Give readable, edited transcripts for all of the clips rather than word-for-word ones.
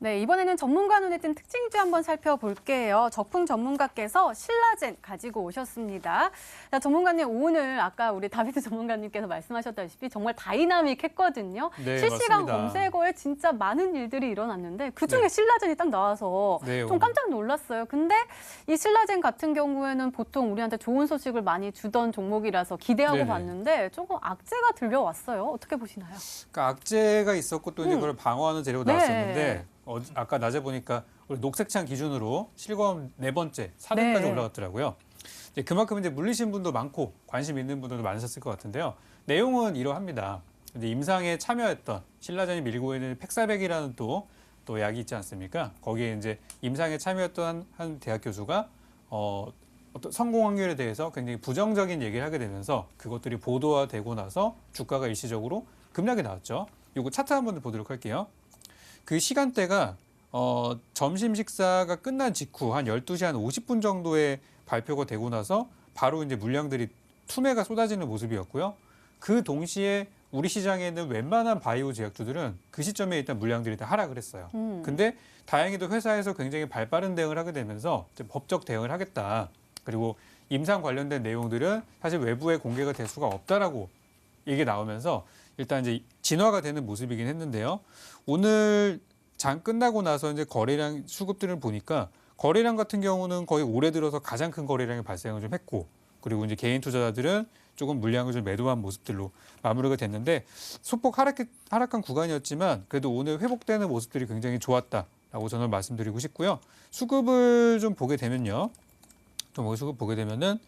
네, 이번에는 전문가 눈에 띈 특징주 한번 살펴볼게요. 적풍 전문가께서 신라젠 가지고 오셨습니다. 자, 전문가님 오늘 아까 우리 다비드 전문가님께서 말씀하셨다시피 정말 다이나믹했거든요. 네, 실시간 맞습니다. 검색어에 진짜 많은 일들이 일어났는데 그중에 네. 신라젠이 딱 나와서 네, 좀 깜짝 놀랐어요. 근데 이 신라젠 같은 경우에는 보통 우리한테 좋은 소식을 많이 주던 종목이라서 기대하고 네네. 봤는데 조금 악재가 들려왔어요. 어떻게 보시나요? 그러니까 악재가 있었고 또 이제 그걸 방어하는 재료가 네. 나왔었는데 아까 낮에 보니까 우리 녹색창 기준으로 실검 4번째 4등까지 네. 올라갔더라고요. 이제 그만큼 이제 물리신 분도 많고 관심 있는 분들도 많으셨을 것 같은데요. 내용은 이러합니다. 이제 임상에 참여했던 신라젠이 밀고 있는 팩사백이라는 또 약이 있지 않습니까? 거기에 이제 임상에 참여했던 한 대학 교수가 어떤 성공 확률에 대해서 굉장히 부정적인 얘기를 하게 되면서 그것들이 보도화되고 나서 주가가 일시적으로 급락이 나왔죠. 이거 차트 한번 보도록 할게요. 그 시간대가 점심 식사가 끝난 직후 한 12시 한 50분 정도에 발표가 되고 나서 바로 이제 물량들이 투매가 쏟아지는 모습이었고요. 그 동시에 우리 시장에 있는 웬만한 바이오 제약주들은 그 시점에 일단 물량들이 다 하락을 했어요. 근데 다행히도 회사에서 굉장히 발빠른 대응을 하게 되면서 이제 법적 대응을 하겠다. 그리고 임상 관련된 내용들은 사실 외부에 공개가 될 수가 없다라고 얘기 나오면서 일단 이제 진화가 되는 모습이긴 했는데요. 오늘 장 끝나고 나서 이제 거래량 수급들을 보니까 거래량 같은 경우는 거의 올해 들어서 가장 큰 거래량이 발생을 좀 했고, 그리고 이제 개인 투자자들은 조금 물량을 좀 매도한 모습들로 마무리가 됐는데 소폭 하락한 구간이었지만 그래도 오늘 회복되는 모습들이 굉장히 좋았다라고 저는 말씀드리고 싶고요. 수급을 좀 보게 되면요. 수급 보게 되면은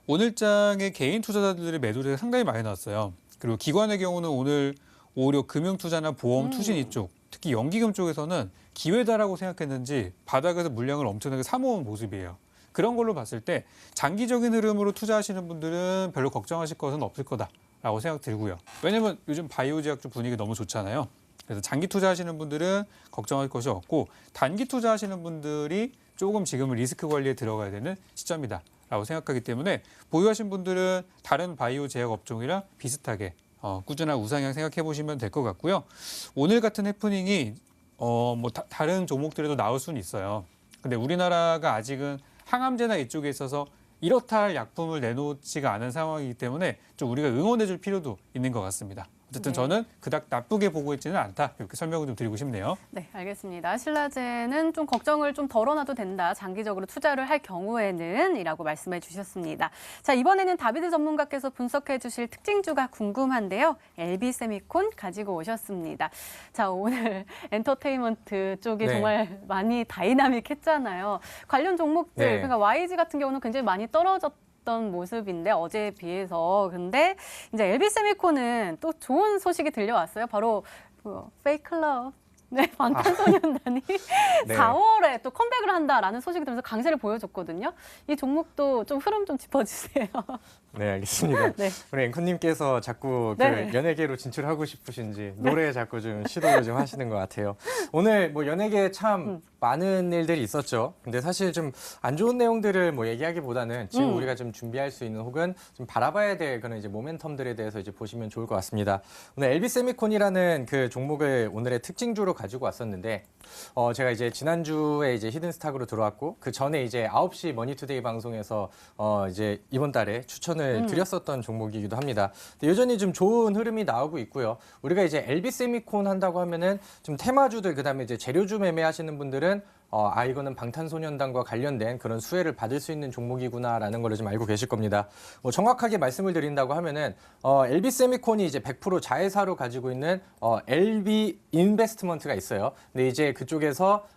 오늘 장에 개인 투자자들의 매도세가 상당히 많이 나왔어요. 그리고 기관의 경우는 오늘 오히려 금융투자나 보험, 투신 이쪽, 특히 연기금 쪽에서는 기회다라고 생각했는지 바닥에서 물량을 엄청나게 사모은 모습이에요. 그런 걸로 봤을 때 장기적인 흐름으로 투자하시는 분들은 별로 걱정하실 것은 없을 거다라고 생각 들고요. 왜냐면 요즘 바이오 제약주 분위기 너무 좋잖아요. 그래서 장기 투자하시는 분들은 걱정할 것이 없고 단기 투자하시는 분들이 조금 지금은 리스크 관리에 들어가야 되는 시점이다라고 생각하기 때문에 보유하신 분들은 다른 바이오 제약 업종이랑 비슷하게 꾸준한 우상향 생각해 보시면 될 것 같고요. 오늘 같은 해프닝이 다른 종목들에도 나올 수는 있어요. 근데 우리나라가 아직은 항암제나 이쪽에 있어서 이렇다 할 약품을 내놓지가 않은 상황이기 때문에 좀 우리가 응원해 줄 필요도 있는 것 같습니다. 어쨌든 네. 저는 그닥 나쁘게 보고 있지는 않다. 이렇게 설명을 좀 드리고 싶네요. 네, 알겠습니다. 신라젠은 좀 걱정을 좀 덜어놔도 된다. 장기적으로 투자를 할 경우에는 이라고 말씀해 주셨습니다. 자, 이번에는 다비드 전문가께서 분석해 주실 특징주가 궁금한데요. LB세미콘 가지고 오셨습니다. 자, 오늘 엔터테인먼트 쪽이 네. 정말 많이 다이나믹했잖아요. 관련 종목들, 네. 그러니까 YG 같은 경우는 굉장히 많이 떨어졌던 모습인데 어제에 비해서. 근데 이제 LB세미콘은 또 좋은 소식이 들려왔어요. 바로 페이클럽. 네, 방탄소년단이 네. 4월에 또 컴백을 한다라는 소식이 들면서 강세를 보여줬거든요. 이 종목도 좀 흐름 좀 짚어주세요. 네, 알겠습니다. 네. 우리 앵커님께서 자꾸 네. 그 연예계로 진출하고 싶으신지 노래에 자꾸 좀 시도를 좀 하시는 것 같아요. 오늘 뭐 연예계에 참 많은 일들이 있었죠. 근데 사실 좀 안 좋은 내용들을 뭐 얘기하기보다는 지금 우리가 좀 준비할 수 있는 혹은 좀 바라봐야 될 그런 이제 모멘텀들에 대해서 이제 보시면 좋을 것 같습니다. 오늘 LB세미콘이라는 그 종목을 오늘의 특징주로 가지고 왔었는데 제가 이제 지난주에 이제 히든스탁으로 들어왔고 그 전에 이제 9시 머니투데이 방송에서 이제 이번 달에 추천을 드렸었던 종목이기도 합니다. 근데 여전히 좀 좋은 흐름이 나오고 있고요. 우리가 이제 LB세미콘 한다고 하면은 좀 테마주들 그다음에 이제 재료주 매매하시는 분들은 이거는 방탄소년단과 관련된 그런 수혜를 받을 수 있는 종목이구나라는 걸 좀 알고 계실 겁니다. 뭐 정확하게 말씀을 드린다고 하면은 LB세미콘이 이제 100% 자회사로 가지고 있는 LB 인베스트먼트가 있어요. 근데 이제 그쪽에서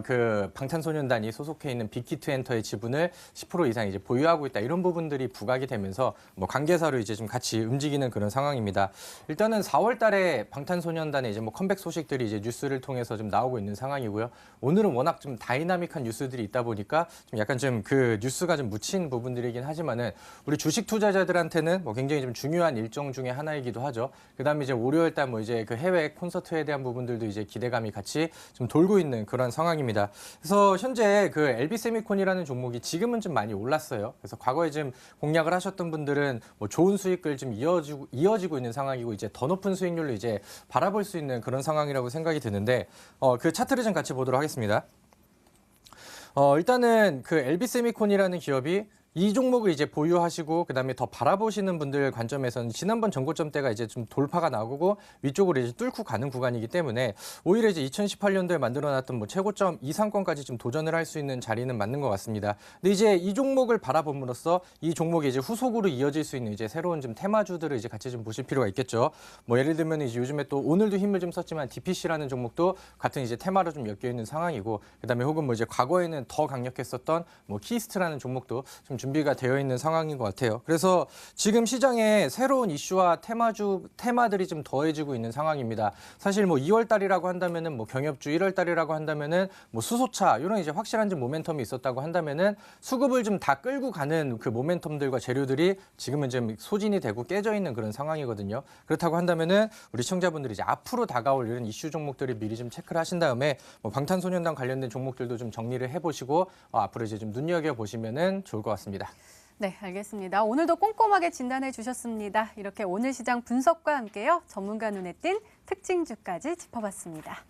그 방탄소년단이 소속해 있는 빅히트엔터의 지분을 10% 이상 이제 보유하고 있다. 이런 부분들이 부각이 되면서 뭐 관계사로 이제 좀 같이 움직이는 그런 상황입니다. 일단은 4월 달에 방탄소년단의 이제 뭐 컴백 소식들이 이제 뉴스를 통해서 좀 나오고 있는 상황이고요. 오늘은 워낙 좀 다이나믹한 뉴스들이 있다 보니까 좀 약간 좀 그 뉴스가 좀 묻힌 부분들이긴 하지만은 우리 주식 투자자들한테는 뭐 굉장히 좀 중요한 일정 중에 하나이기도 하죠. 그다음에 이제 월요일 달 뭐 이제 그 해외 콘서트에 대한 부분들도 이제 기대감이 같이 좀 돌고 있는 그런 상황입니다. 그래서 현재 그 LB세미콘이라는 종목이 지금은 좀 많이 올랐어요. 그래서 과거에 좀 공략을 하셨던 분들은 뭐 좋은 수익을 좀 이어지고 있는 상황이고 이제 더 높은 수익률로 이제 바라볼 수 있는 그런 상황이라고 생각이 드는데 그 차트를 좀 같이 보도록 하겠습니다. 일단은 그 LB세미콘이라는 기업이 이 종목을 이제 보유하시고 그다음에 더 바라보시는 분들 관점에서는 지난번 전고점대가 이제 좀 돌파가 나오고 위쪽으로 이제 뚫고 가는 구간이기 때문에 오히려 이제 2018년도에 만들어놨던 뭐 최고점 이상권까지 좀 도전을 할 수 있는 자리는 맞는 것 같습니다. 근데 이제 이 종목을 바라봄으로써 이 종목이 이제 후속으로 이어질 수 있는 이제 새로운 좀 테마주들을 이제 같이 좀 보실 필요가 있겠죠. 뭐 예를 들면 이제 요즘에 또 오늘도 힘을 좀 썼지만 DPC라는 종목도 같은 이제 테마로 좀 엮여 있는 상황이고 그다음에 혹은 뭐 이제 과거에는 더 강력했었던 뭐 키스트라는 종목도 좀 준비가 되어 있는 상황인 것 같아요. 그래서 지금 시장에 새로운 이슈와 테마들이 좀 더해지고 있는 상황입니다. 사실 뭐 2월 달이라고 한다면은 뭐 경협주 1월 달이라고 한다면은 뭐 수소차 이런 이제 확실한 좀 모멘텀이 있었다고 한다면은 수급을 좀 다 끌고 가는 그 모멘텀들과 재료들이 지금은 좀 소진이 되고 깨져 있는 그런 상황이거든요. 그렇다고 한다면은 우리 시청자분들이 이제 앞으로 다가올 이런 이슈 종목들을 미리 좀 체크를 하신 다음에 뭐 방탄소년단 관련된 종목들도 좀 정리를 해보시고 앞으로 이제 좀 눈여겨 보시면은 좋을 것 같습니다. 네, 알겠습니다. 오늘도 꼼꼼하게 진단해 주셨습니다. 이렇게 오늘 시장 분석과 함께요. 전문가 눈에 띈 특징주까지 짚어봤습니다.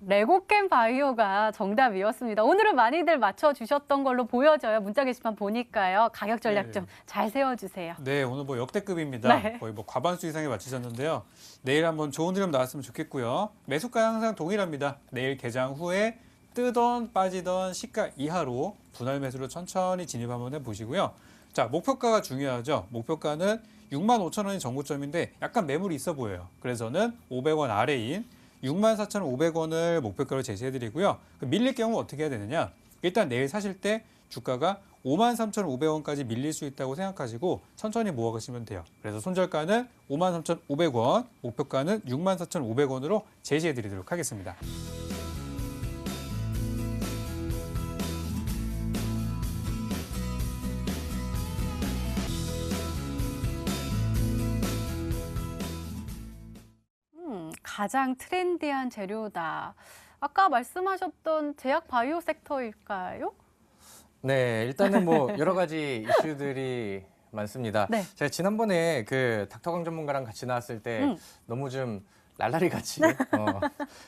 레고겜 바이오가 정답이었습니다. 오늘은 많이들 맞춰주셨던 걸로 보여져요. 문자 게시판 보니까요. 가격 전략 좀 잘 세워주세요. 네, 오늘 뭐 역대급입니다. 네. 거의 뭐 과반수 이상이 맞추셨는데요. 내일 한번 좋은 흐름 나왔으면 좋겠고요. 매수가 항상 동일합니다. 내일 개장 후에 뜨던 빠지던 시가 이하로 분할 매수로 천천히 진입 한번 해보시고요. 자, 목표가가 중요하죠. 목표가는 65,000원이 정고점인데 약간 매물이 있어 보여요. 그래서는 500원 아래인 64,500원을 목표가로 제시해드리고요. 밀릴 경우 어떻게 해야 되느냐? 일단 내일 사실 때 주가가 53,500원까지 밀릴 수 있다고 생각하시고 천천히 모아가시면 돼요. 그래서 손절가는 53,500원, 목표가는 64,500원으로 제시해드리도록 하겠습니다. 가장 트렌디한 재료다. 아까 말씀하셨던 제약 바이오 섹터일까요? 네, 일단은 뭐 여러 가지 이슈들이 많습니다. 네. 제가 지난번에 그 닥터강 전문가랑 같이 나왔을 때 너무 좀 랄라리 같이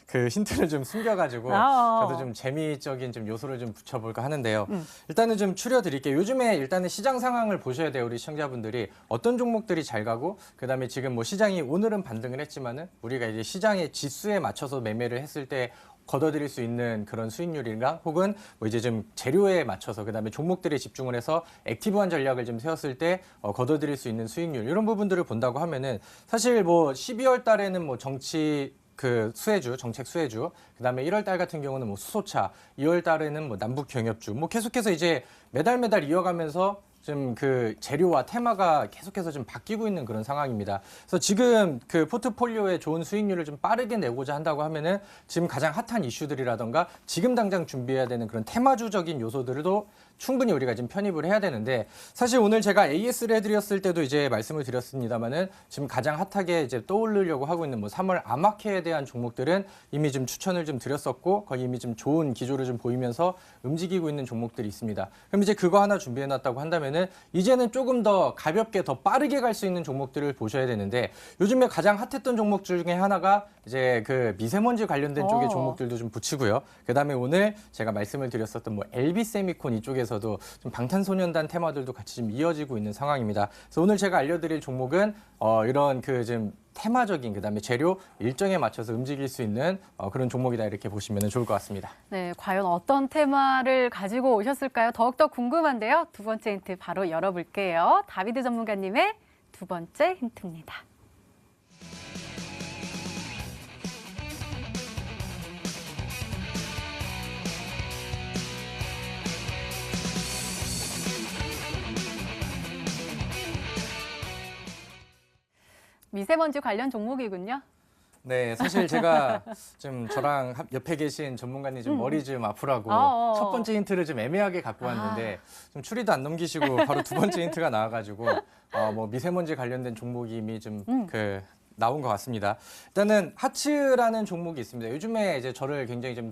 그 힌트를 좀 숨겨가지고 저도 좀 재미적인 좀 요소를 좀 붙여볼까 하는데요. 일단은 좀 추려드릴게요. 요즘에 일단은 시장 상황을 보셔야 돼요. 우리 시청자분들이 어떤 종목들이 잘 가고 그다음에 지금 뭐 시장이 오늘은 반등을 했지만은 우리가 이제 시장의 지수에 맞춰서 매매를 했을 때 걷어들일 수 있는 그런 수익률이랑 혹은 뭐 이제 좀 재료에 맞춰서 그다음에 종목들에 집중을 해서 액티브한 전략을 좀 세웠을 때 걷어들일 수 있는 수익률 이런 부분들을 본다고 하면은 사실 뭐 12월 달에는 뭐 정치 그 수혜주, 정책 수혜주, 그다음에 1월 달 같은 경우는 뭐 수소차, 2월 달에는 뭐 남북 경협주, 뭐 계속해서 이제 매달 이어가면서 좀 그 재료와 테마가 계속해서 좀 바뀌고 있는 그런 상황입니다. 그래서 지금 그 포트폴리오에 좋은 수익률을 좀 빠르게 내고자 한다고 하면은 지금 가장 핫한 이슈들이라던가 지금 당장 준비해야 되는 그런 테마주적인 요소들도 충분히 우리가 지금 편입을 해야 되는데 사실 오늘 제가 AS를 해드렸을 때도 이제 말씀을 드렸습니다만은 지금 가장 핫하게 이제 떠오르려고 하고 있는 뭐 3월 아마케에 대한 종목들은 이미 좀 추천을 좀 드렸었고 거의 이미 좀 좋은 기조를 좀 보이면서 움직이고 있는 종목들이 있습니다. 그럼 이제 그거 하나 준비해놨다고 한다면은 이제는 조금 더 가볍게 더 빠르게 갈 수 있는 종목들을 보셔야 되는데 요즘에 가장 핫했던 종목 중에 하나가 이제 그 미세먼지 관련된 쪽의 종목들도 좀 붙이고요. 그다음에 오늘 제가 말씀을 드렸었던 뭐 LB세미콘 이쪽에서도 좀 방탄소년단 테마들도 같이 좀 이어지고 있는 상황입니다. 그래서 오늘 제가 알려드릴 종목은 이런 그 좀 테마적인 그다음에 재료 일정에 맞춰서 움직일 수 있는 그런 종목이다 이렇게 보시면 좋을 것 같습니다. 네, 과연 어떤 테마를 가지고 오셨을까요? 더욱더 궁금한데요. 두 번째 힌트 바로 열어볼게요. 다비드 전문가님의 두 번째 힌트입니다. 미세먼지 관련 종목이군요. 네, 사실 제가 좀 저랑 옆에 계신 전문가님 좀 머리 좀 아프라고 첫 번째 힌트를 좀 애매하게 갖고 왔는데 좀 추리도 안 넘기시고 바로 두 번째 힌트가 나와가지고 뭐 미세먼지 관련된 종목이 이미 좀 나온 것 같습니다. 일단은 하츠라는 종목이 있습니다. 요즘에 이제 저를 굉장히 좀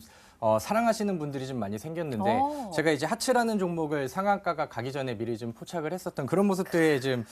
사랑하시는 분들이 좀 많이 생겼는데 제가 이제 하츠라는 종목을 상한가가 가기 전에 미리 좀 포착을 했었던 그런 모습들에 좀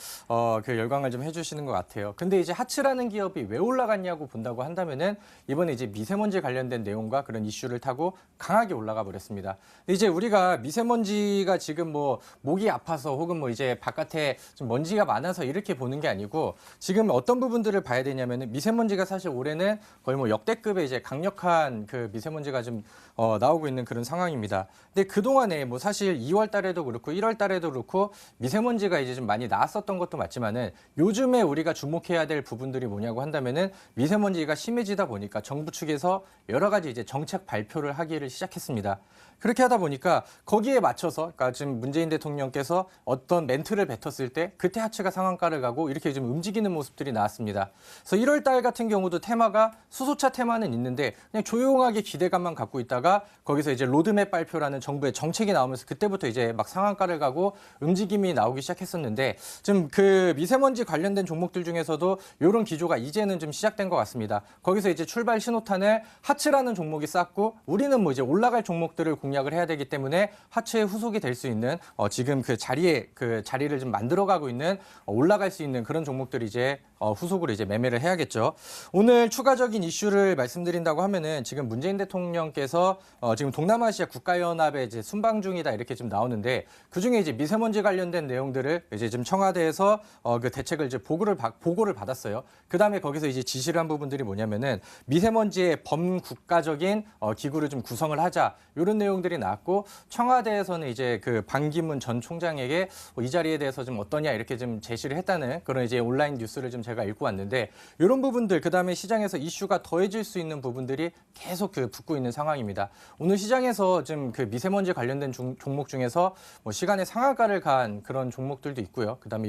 그 열광을 좀 해주시는 것 같아요. 근데 이제 하츠라는 기업이 왜 올라갔냐고 본다고 한다면은 이번에 이제 미세먼지 관련된 내용과 그런 이슈를 타고 강하게 올라가 버렸습니다. 근데 이제 우리가 미세먼지가 지금 뭐 목이 아파서 혹은 뭐 이제 바깥에 좀 먼지가 많아서 이렇게 보는 게 아니고 지금 어떤 부분들을 봐야 되냐면은 미세먼지가 사실 올해는 거의 뭐 역대급의 이제 강력한 그 미세먼지가 좀 나오고 있는 그런 상황입니다. 근데 그동안에 뭐 사실 2월 달에도 그렇고 1월 달에도 그렇고 미세먼지가 이제 좀 많이 나왔었던 것도 맞지만은 요즘에 우리가 주목해야 될 부분들이 뭐냐고 한다면은 미세먼지가 심해지다 보니까 정부 측에서 여러 가지 이제 정책 발표를 하기를 시작했습니다. 그렇게 하다 보니까 거기에 맞춰서 그러니까 지금 문재인 대통령께서 어떤 멘트를 뱉었을 때 그때 하츠가 상한가를 가고 이렇게 좀 움직이는 모습들이 나왔습니다. 그래서 1월 달 같은 경우도 테마가 수소차 테마는 있는데 그냥 조용하게 기대감만 갖고 있다가 거기서 이제 로드맵 발표라는 정부의 정책이 나오면서 그때부터 이제 막 상한가를 가고 움직임이 나오기 시작했었는데 좀 그 미세먼지 관련된 종목들 중에서도 이런 기조가 이제는 좀 시작된 것 같습니다. 거기서 이제 출발 신호탄을 하츠라는 종목이 쌌고 우리는 뭐 이제 올라갈 종목들을 공략을 해야 되기 때문에 하츠의 후속이 될 수 있는 지금 그 자리를 좀 만들어가고 있는 올라갈 수 있는 그런 종목들이 이제 후속으로 이제 매매를 해야겠죠. 오늘 추가적인 이슈를 말씀드린다고 하면은 지금 문재인 대통령께서 지금 동남아시아 국가연합에 이제 순방 중이다 이렇게 좀 나오는데 그 중에 이제 미세먼지 관련된 내용들을 이제 좀 청와대에서 그 대책을 이제 보고를 받았어요. 그 다음에 거기서 이제 지시를 한 부분들이 뭐냐면은 미세먼지의 범국가적인 기구를 좀 구성을 하자 이런 내용들이 나왔고 청와대에서는 이제 그 반기문 전 총장에게 이 자리에 대해서 좀 어떠냐 이렇게 좀 제시를 했다는 그런 이제 온라인 뉴스를 좀 제가 읽고 왔는데 이런 부분들 그다음에 시장에서 이슈가 더해질 수 있는 부분들이 계속 붙고 있는 상황입니다. 오늘 시장에서 좀 그 미세먼지 관련된 종목 중에서 뭐 시간의 상한가를 간 그런 종목들도 있고요. 그다음에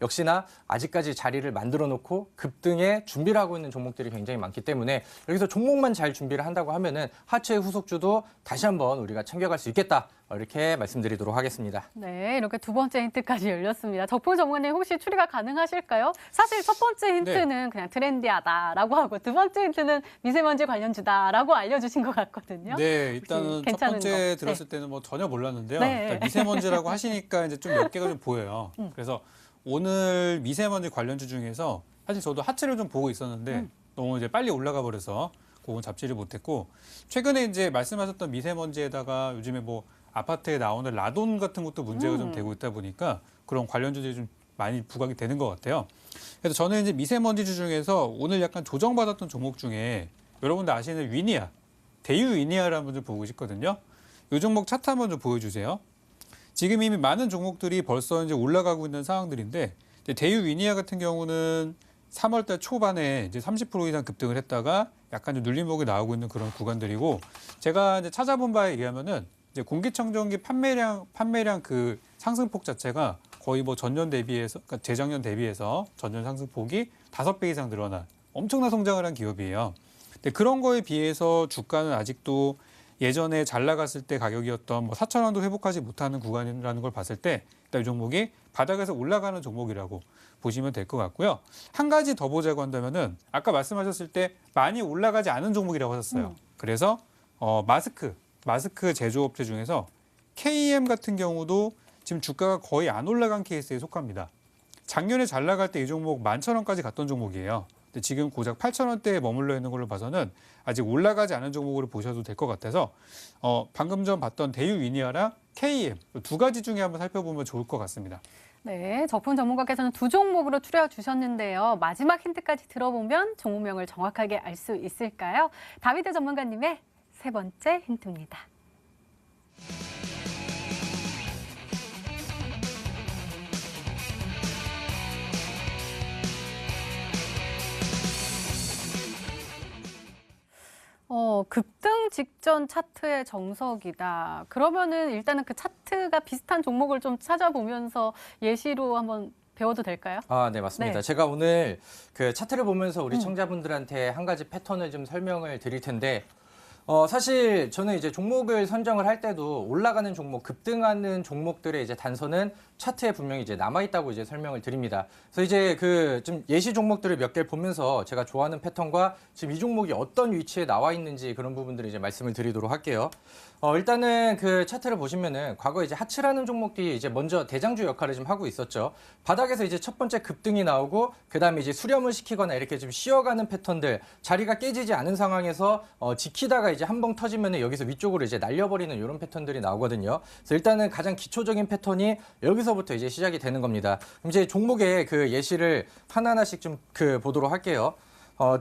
역시나 아직까지 자리를 만들어 놓고 급등에 준비를 하고 있는 종목들이 굉장히 많기 때문에 여기서 종목만 잘 준비를 한다고 하면은 하츠의 후속주도 다시 한번 우리가 챙겨갈 수 있겠다. 이렇게 말씀드리도록 하겠습니다. 네, 이렇게 두 번째 힌트까지 열렸습니다. 덕풍 전문가님 혹시 추리가 가능하실까요? 사실 첫 번째 힌트는 그냥 트렌디하다라고 하고 두 번째 힌트는 미세먼지 관련주다라고 알려주신 것 같거든요. 네, 일단은 첫 번째 거. 들었을 때는 뭐 전혀 몰랐는데요. 네. 일단 미세먼지라고 하시니까 이제 좀 몇 개가 좀 보여요. 그래서 오늘 미세먼지 관련주 중에서 사실 저도 하츠를 좀 보고 있었는데 너무 이제 빨리 올라가 버려서 그건 잡지를 못했고 최근에 이제 말씀하셨던 미세먼지에다가 요즘에 뭐 아파트에 나오는 라돈 같은 것도 문제가 좀 되고 있다 보니까 그런 관련주들이 좀 많이 부각이 되는 것 같아요. 그래서 저는 이제 미세먼지주 중에서 오늘 약간 조정받았던 종목 중에 여러분들 아시는 위니아, 대유 위니아라는 분들 보고 싶거든요. 이 종목 차트 한번 좀 보여주세요. 지금 이미 많은 종목들이 벌써 이제 올라가고 있는 상황들인데 대유 위니아 같은 경우는 3월달 초반에 이제 30% 이상 급등을 했다가 약간 좀 눌림목이 나오고 있는 그런 구간들이고 제가 이제 찾아본 바에 의하면은 이제 공기청정기 판매량 그 상승폭 자체가 거의 뭐 전년 대비해서, 그러니까 재작년 대비해서 전년 상승폭이 5배 이상 늘어난 엄청난 성장을 한 기업이에요. 근데 그런 거에 비해서 주가는 아직도 예전에 잘 나갔을 때 가격이었던 뭐 4,000원도 회복하지 못하는 구간이라는 걸 봤을 때 일단 이 종목이 바닥에서 올라가는 종목이라고 보시면 될 것 같고요. 한 가지 더 보자고 한다면은 아까 말씀하셨을 때 많이 올라가지 않은 종목이라고 하셨어요. 그래서 마스크 제조업체 중에서 KM 같은 경우도 지금 주가가 거의 안 올라간 케이스에 속합니다. 작년에 잘 나갈 때 이 종목 11,000원까지 갔던 종목이에요. 근데 지금 고작 8,000원대에 머물러 있는 걸로 봐서는 아직 올라가지 않은 종목으로 보셔도 될 것 같아서 방금 전 봤던 대유 위니아랑 KM 두 가지 중에 한번 살펴보면 좋을 것 같습니다. 네, 적분 전문가께서는 두 종목으로 추려 주셨는데요. 마지막 힌트까지 들어보면 종목명을 정확하게 알 수 있을까요? 다비드 전문가님의 세 번째 힌트입니다. 급등 직전 차트의 정석이다. 그러면은 일단은 그 차트가 비슷한 종목을 좀 찾아보면서 예시로 한번 배워도 될까요? 아, 네, 맞습니다. 네. 제가 오늘 그 차트를 보면서 우리 청자분들한테 한 가지 패턴을 좀 설명을 드릴 텐데, 사실 저는 이제 종목을 선정을 할 때도 올라가는 종목, 급등하는 종목들의 이제 단서는 차트에 분명히 이제 남아있다고 이제 설명을 드립니다. 그래서 이제 그 좀 예시 종목들을 몇 개를 보면서 제가 좋아하는 패턴과 지금 이 종목이 어떤 위치에 나와 있는지 그런 부분들을 이제 말씀을 드리도록 할게요. 일단은 그 차트를 보시면은 과거에 이제 하츠라는 종목들이 이제 먼저 대장주 역할을 좀 하고 있었죠. 바닥에서 이제 첫 번째 급등이 나오고 그다음에 이제 수렴을 시키거나 이렇게 좀 쉬어가는 패턴들, 자리가 깨지지 않은 상황에서 지키다가 이제 한 번 터지면은 여기서 위쪽으로 이제 날려버리는 이런 패턴들이 나오거든요. 그래서 일단은 가장 기초적인 패턴이 여기서부터 이제 시작이 되는 겁니다. 그럼 이제 종목의 그 예시를 하나하나씩 좀 그 보도록 할게요.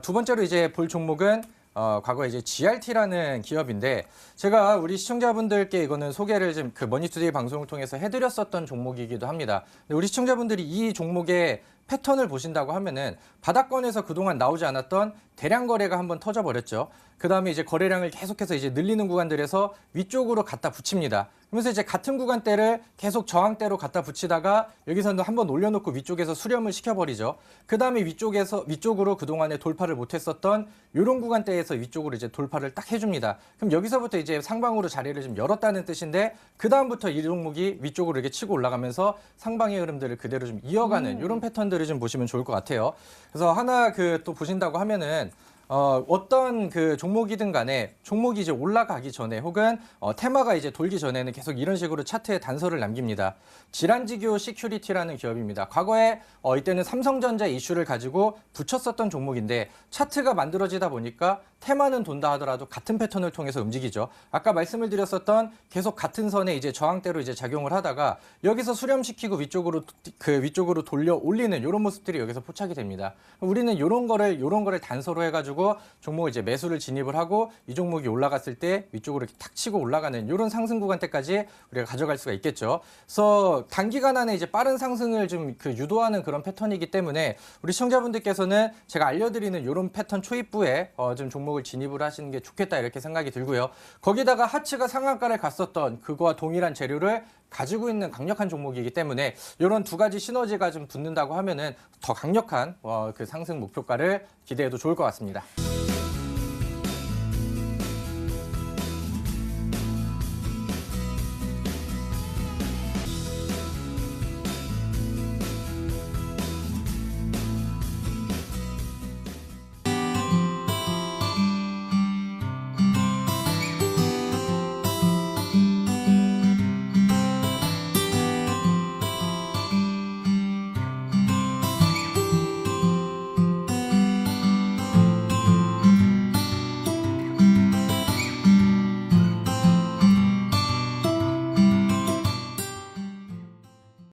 두 번째로 이제 볼 종목은 과거에 이제 GRT라는 기업인데 제가 우리 시청자분들께 이거는 소개를 좀 그 머니투데이 방송을 통해서 해드렸었던 종목이기도 합니다. 근데 우리 시청자분들이 이 종목의 패턴을 보신다고 하면은 바닥권에서 그동안 나오지 않았던 대량 거래가 한번 터져버렸죠. 그 다음에 이제 거래량을 계속해서 이제 늘리는 구간들에서 위쪽으로 갖다 붙입니다. 그러면서 이제 같은 구간대를 계속 저항대로 갖다 붙이다가 여기서는 한번 올려놓고 위쪽에서 수렴을 시켜버리죠. 그 다음에 위쪽으로 그동안에 돌파를 못했었던 이런 구간대에서 위쪽으로 이제 돌파를 딱 해줍니다. 그럼 여기서부터 이제 상방으로 자리를 좀 열었다는 뜻인데 그 다음부터 이 종목이 위쪽으로 이렇게 치고 올라가면서 상방의 흐름들을 그대로 좀 이어가는 이런 패턴들을 좀 보시면 좋을 것 같아요. 그래서 하나 그 또 보신다고 하면은 어떤 그 종목이든 간에 종목이 이제 올라가기 전에 혹은 테마가 이제 돌기 전에는 계속 이런 식으로 차트에 단서를 남깁니다. 지란지교 시큐리티라는 기업입니다. 과거에 이때는 삼성전자 이슈를 가지고 붙였었던 종목인데 차트가 만들어지다 보니까 테마는 돈다 하더라도 같은 패턴을 통해서 움직이죠. 아까 말씀을 드렸었던 계속 같은 선에 이제 저항대로 이제 작용을 하다가 여기서 수렴시키고 위쪽으로 돌려 올리는 이런 모습들이 여기서 포착이 됩니다. 우리는 이런 거를 단서로 해가지고 종목을 이제 매수를 진입을 하고 이 종목이 올라갔을 때 위쪽으로 이렇게 탁 치고 올라가는 이런 상승 구간대까지 우리가 가져갈 수가 있겠죠. 그래서 단기간 안에 이제 빠른 상승을 좀 그 유도하는 그런 패턴이기 때문에 우리 시청자분들께서는 제가 알려드리는 이런 패턴 초입부에 좀 종목을 진입을 하시는 게 좋겠다 이렇게 생각이 들고요. 거기다가 하츠가 상한가를 갔었던 그거와 동일한 재료를 가지고 있는 강력한 종목이기 때문에 이런 두 가지 시너지가 좀 붙는다고 하면은 더 강력한 그 상승 목표가를 기대해도 좋을 것 같습니다.